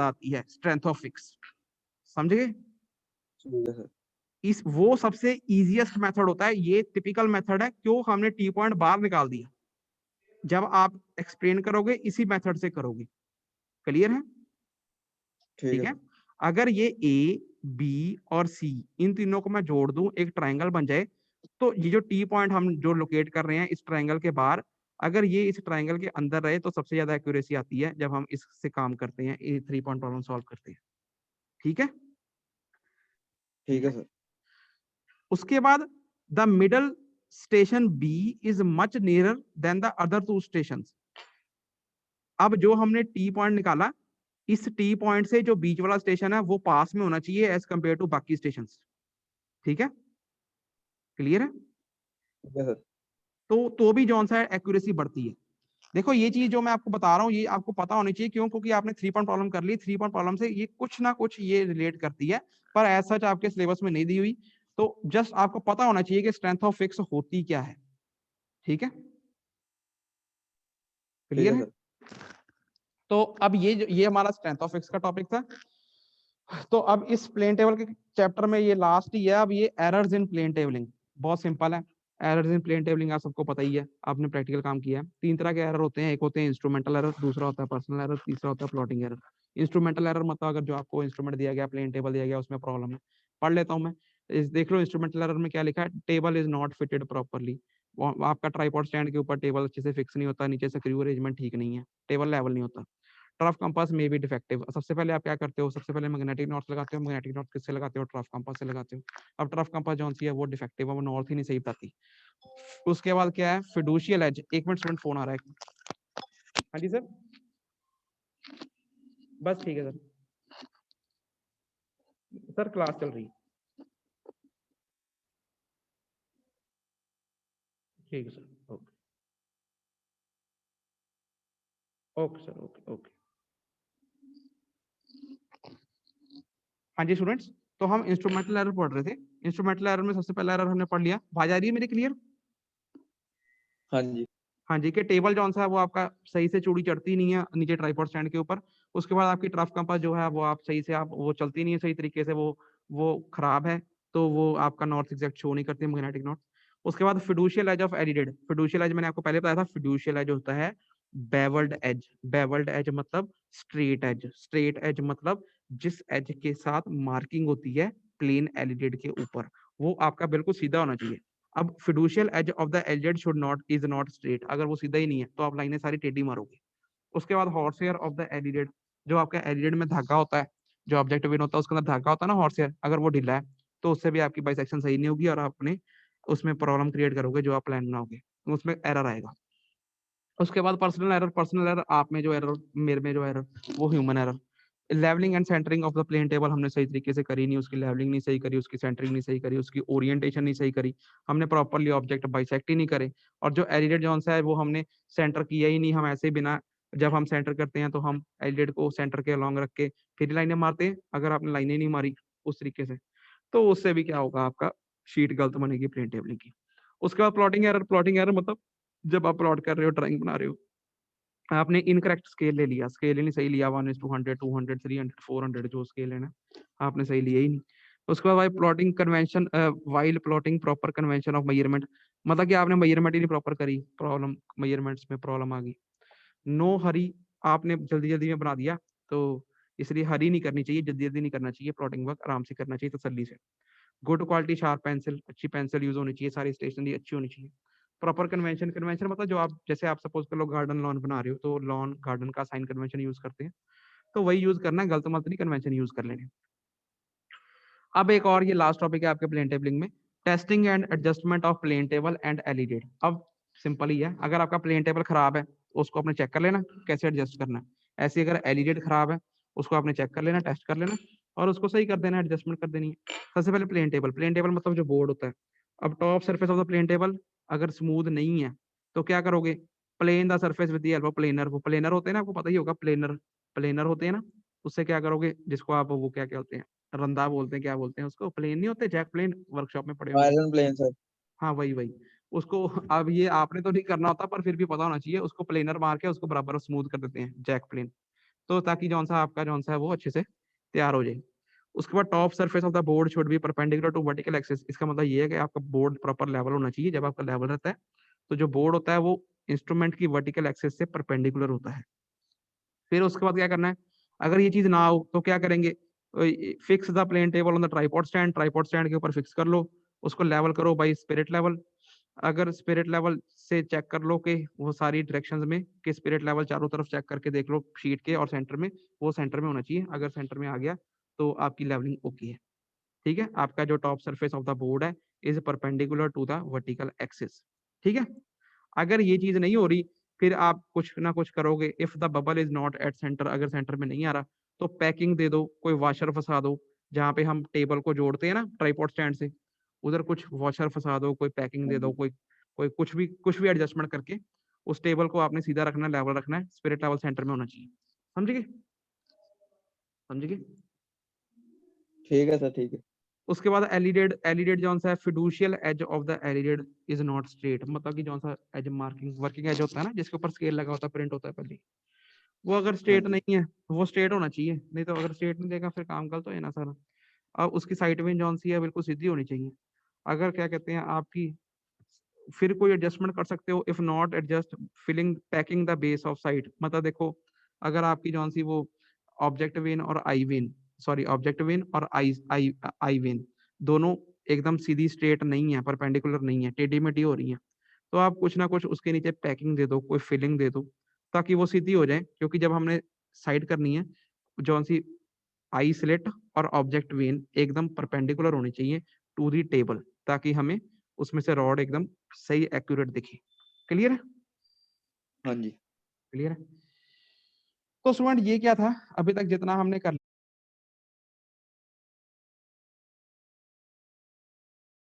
आती है strength of fix, समझ गए? ठीक है सर। इस वो सबसे इजीएस्ट मेथड होता है, ये टिपिकल मेथड है। क्यों? हमने टी पॉइंट बाहर निकाल दिया। जब आप एक्सप्लेन करोगे इसी मेथड से करोगे। क्लियर है? ठीक है। अगर ये ए बी और सी इन तीनों को मैं जोड़ दूं, एक ट्रायंगल बन जाए, तो ये जो टी पॉइंट हम जो लोकेट कर रहे हैं इस ट्रायंगल के बाहर, अगर ये इस ट्रायंगल के अंदर रहे तो सबसे ज्यादा एक्यूरेसी आती है जब हम इससे काम करते हैं, ये 3 पॉइंट प्रॉब्लम सॉल्व करते हैं। ठीक है? ठीक है सर। उसके बाद the middle station B is much nearer than the other 2 station. अब जो हमने टी पॉइंट निकाला, इस टी पॉइंट से जो बीच वाला स्टेशन है वो पास में होना चाहिए एज कंपेयर टू बाकी स्टेशन। ठीक है? क्लियर है? ठीक है सर। तो भी जौन सा है एक्यूरेसी बढ़ती है। देखो ये चीज जो मैं आपको बता रहा हूँ ये आपको पता होनी चाहिए। क्यों? क्योंकि आपने 3 पॉइंट प्रॉब्लम कर ली, 3 पॉइंट प्रॉब्लम से ये कुछ ना कुछ ये रिलेट करती है, पर एज सच आपके सिलेबस में नहीं दी हुई। तो जस्ट आपको पता होना चाहिए कि स्ट्रेंथ ऑफ फिक्स होती क्या है। ठीक है? क्लियर है? तो अब ये हमारा स्ट्रेंथ ऑफ फिक्स का टॉपिक था। तो अब इस प्लेन टेबल के चैप्टर में ये लास्ट ही है। अब ये एरर्स इन प्लेन टेबलिंग, बहुत सिंपल है। एरर्स इन प्लेन टेबलिंग आप सबको पता ही है, आपने प्रैक्टिकल काम किया है। 3 तरह के एरर होते हैं, एक होते हैं इंस्ट्रूमेंटल एरर, दूसरा होता है पर्सनल एरर, तीसरा होता है प्लॉटिंग एरर। इंस्ट्रूमेंटल एरर मतलब अगर जो आपको इंस्ट्रूमेंट दिया गया, प्लेन टेबल दिया गया, उसमें प्रॉब्लम है। पढ़ लेता हूँ मैं। देख लो इंस्ट्रूमेंटल एरर में क्या लिखा है, table is not fitted properly. आपका ट्राइपॉड स्टैंड के ऊपर टेबल अच्छे से फिक्स नहीं होता, नीचे से क्रू अरेंजमेंट ठीक नहीं है, टेबल लेवल नहीं होता। ट्रफ कंपास में भी डिफेक्टिव। सबसे पहले आप क्या करते हो, सबसे पहले मैग्नेटिक नॉर्थ लगाते हो। मैग्नेटिक नॉर्थ किससे लगाते हो? ट्रफ कंपास से लगाते हो। अब ट्रफ कंपास जो सी है वो डिफेक्टिव है, वो नॉर्थ ही नहीं सही बताती। उसके बाद क्या है, फिडुशियल एज। एक मिनट स्टूडेंट, फोन आ रहा है। हाँ जी सर, बस ठीक है सर। सर क्लास चल रही है। ठीक है sir, okay okay sir, okay okay. हाँ जी स्टूडेंट्स, तो हम इंस्ट्रूमेंटल एरर पढ़ रहे थे। इंस्ट्रूमेंटल एरर में सबसे पहला एरर हमने पढ़ लिया। आवाज आ रही है मेरी क्लियर? हाँ जी। हाँ जी, के टेबल जो सा है वो आपका सही से चूड़ी चढ़ती नहीं है नीचे ट्राइपॉड स्टैंड के ऊपर। उसके बाद आपकी ट्रफ कंपास जो है वो आप सही से आप वो चलती नहीं है सही तरीके से, वो खराब है, तो वो आपका नॉर्थ एग्जैक्ट शो नहीं करती मैग्नेटिक नॉर्थ। उसके बाद फिडुशियल एज ऑफ एडिडेड। फिडुशियल एज मैंने आपको पहले बताया था, फिडुशियल एज होता है बेवल्ड एज। बेवल्ड एज मतलब स्ट्रेट एज। स्ट्रेट एज मतलब जिस एज के साथ मार्किंग होती है प्लेन एलिडेड के ऊपर, वो आपका बिल्कुल सीधा होना चाहिए। अब fiducial edge of the alidade should not is not straight. अगर वो सीधा ही नहीं है तो आप लाइनें सारी टेढ़ी मारोगे। उसके बाद horse hair of the alidade. जो आपका एलिडेड में धागा होता है, जो ऑब्जेक्टिव विन होता है उसके अंदर धागा होता है ना हॉर्स हेयर, अगर वो ढीला है तो उससे भी आपकी बाइसेक्शन सही नहीं होगी और आपने उसमें प्रॉब्लम क्रिएट करोगे जो आप प्लान बनाओगे, उसमें एरर आएगा। उसके बाद पर्सनल एरर। पर्सनल एरर आप में जो एरर, मेरे में जो एरर, वो human error. Levelling and centring of the plane table हमने सही तरीके से करी नहीं, उसकी लेवलिंग नहीं सही करी, उसकी सेंटरिंग नहीं सही करी, उसकी ओरिएंटेशन नहीं सही करी, हमने प्रॉपर्ली ऑब्जेक्ट बाइसेक्ट ही नहीं करे। और जो एलिडेड जोन सा है वो हमने सेंटर किया ही नहीं, हम ऐसे ही बिना, जब हम सेंटर करते हैं तो हम एलिडेड को सेंटर के अलॉन्ग रख के फिर लाइनें मारते हैं। अगर आपने लाइनें नहीं मारी उस तरीके से तो उससे भी क्या होगा, आपका शीट गलत बनेगी प्लेन टेबलिंग की। उसके बाद प्लॉटिंग एरर। प्लॉटिंग एरर मतलब जब आप प्लॉट कर रहे हो, ड्राइंग बना रहे हो, आपने इनकरेक्ट स्केल ले लिया, स्केल ही नहीं सही लिया, 1:200, 200, 300, 400 जो स्केल है ना, आपने सही लिया ही नहीं। उसके बाद भाई plotting convention, while plotting proper convention of measurement, मतलब कि आपने मेजरमेंट ही नहीं प्रॉपर करी, प्रॉब्लम मेजरमेंट्स में प्रॉब्लम आ गई। नो हरी, आपने जल्दी जल्दी में बना दिया, तो इसलिए हरी नहीं करनी चाहिए, जल्दी जल्दी नहीं करना चाहिए, प्लॉटिंग वर्क आराम से करना चाहिए तसल्ली से। गुड क्वालिटी शार्प पेंसिल, अच्छी पेंसिल यूज होनी चाहिए, सारी स्टेशनरी अच्छी होनी चाहिए। Proper convention. कन्वेंशन मतलब जो आप, जैसे आप सपोज कर लो गार्डन लॉन बना रहे हो तो लॉन गार्डन का साइन कन्वेंशन यूज करते हैं, तो वही यूज करना है, गलत मत नहीं कन्वेंशन यूज कर लेने। अब एक और ये लास्ट टॉपिक है आपके प्लेन टेबलिंग में, testing and adjustment of plane table and alidade. अब सिंपल ही है, अगर आपका प्लेन टेबल खराब है उसको आपने चेक कर लेना कैसे एडजस्ट करना है। ऐसे अगर एलिडेड खराब है उसको आपने चेक कर लेना, टेस्ट कर लेना और उसको सही कर देना, एडजस्टमेंट कर देनी है। सबसे पहले प्लेन टेबल। प्लेन टेबल मतलब जो बोर्ड होता है। अब top surface of the plane table अगर स्मूथ नहीं है तो क्या करोगे, plane the surface with the help of planer. वो प्लेनर होते हैं ना, आपको पता ही होगा, प्लेनर प्लेनर होते हैं ना, उससे क्या करोगे, जिसको आप वो क्या क्या होते हैं, रंदा बोलते हैं, क्या बोलते हैं उसको, प्लेन नहीं होते, जैक प्लेन, वर्कशॉप में पड़े होंगे। Iron plane sir. हाँ वही वही उसको। अब ये आपने तो नहीं करना होता पर फिर भी पता होना चाहिए, उसको प्लेनर मार के उसको बराबर स्मूथ कर देते हैं, जैक प्लेन। तो ताकि जौन सा आपका जौन सा है वो अच्छे से तैयार हो जाए। उसके बाद top surface of the board should be perpendicular to vertical axis. इसका मतलब ये है कि आपका बोर्ड प्रॉपर लेवल होना चाहिए। जब आपका लेवल रहता है तो जो बोर्ड होता है वो इंस्ट्रूमेंट की वर्टिकल एक्सिस से परपेंडिकुलर होता है। फिर उसके बाद क्या करना है, अगर ये चीज ना हो तो क्या करेंगे, fix the plane table on the tripod stand के ऊपर फिक्स कर लो, उसको लेवल करो बाई स्पिरिट लेवल। अगर स्पिरिट लेवल से चेक कर लो कि वो सारी डायरेक्शंस में कि स्पिरिट लेवल चारों तरफ चेक करके देख लो शीट के और सेंटर में, वो सेंटर में होना चाहिए। अगर सेंटर में आ गया तो आपकी लेवलिंग ओके है। ठीक है, आपका जो top surface of the board है is perpendicular to the vertical axis. ठीक है, अगर ये चीज नहीं हो रही फिर आप कुछ ना कुछ करोगे। If the bubble is not at centre, अगर सेंटर में नहीं आ रहा तो पैकिंग दे दो, कोई वॉशर फंसा दो। जहाँ पे हम टेबल को जोड़ते हैं ना ट्राइपॉड स्टैंड से, उधर कुछ वॉशर फंसा दो, कोई पैकिंग हाँ दे दो, जी। कोई कुछ भी एडजस्टमेंट करके उस टेबल को आपने सीधा रखना है, लेवल रखना है, स्पिरिट लेवल सेंटर में होना चाहिए। समझ गए? समझ गए? ठीक है सर, ठीक है। उसके बाद एलिडेड जौन सा है, fiducial edge of the alidade is not straight. मतलब कि जौन सा एज मार्किंग वर्किंग एज होता है ना, जिसके ऊपर स्केल लगा होता है, प्रिंट होता है पहले, वो अगर हाँ स्ट्रेट जी। नहीं है वो स्ट्रेट होना चाहिए। नहीं तो अगर स्ट्रेट नहीं देगा फिर काम गलत हो ना सारा। अब उसकी साइड में जौन सी है बिल्कुल सीधी होनी चाहिए। अगर क्या कहते हैं आपकी, फिर कोई एडजस्टमेंट कर सकते हो। If not adjust filling packing the base of side. मतलब देखो, अगर आपकी जौन सी वो ऑब्जेक्ट वेन और आई वेन, सॉरी ऑब्जेक्ट वेन और आई वेन दोनों एकदम सीधी स्ट्रेट नहीं है, परपेंडिकुलर नहीं है, टेढ़ी मेढ़ी हो रही है, तो आप कुछ ना कुछ उसके नीचे पैकिंग दे दो, कोई फिलिंग दे दो, ताकि वो सीधी हो जाए। क्योंकि जब हमने साइड करनी है, जौन सी आई स्लिट और ऑब्जेक्ट वेन एकदम परपेंडिकुलर होनी चाहिए टू दी टेबल, ताकि हमें उसमें से रॉड एकदम सही एक्यूरेट दिखे। क्लियर है? हाँ जी। क्लियर है। तो स्टूडेंट ये क्या था अभी तक जितना हमने कर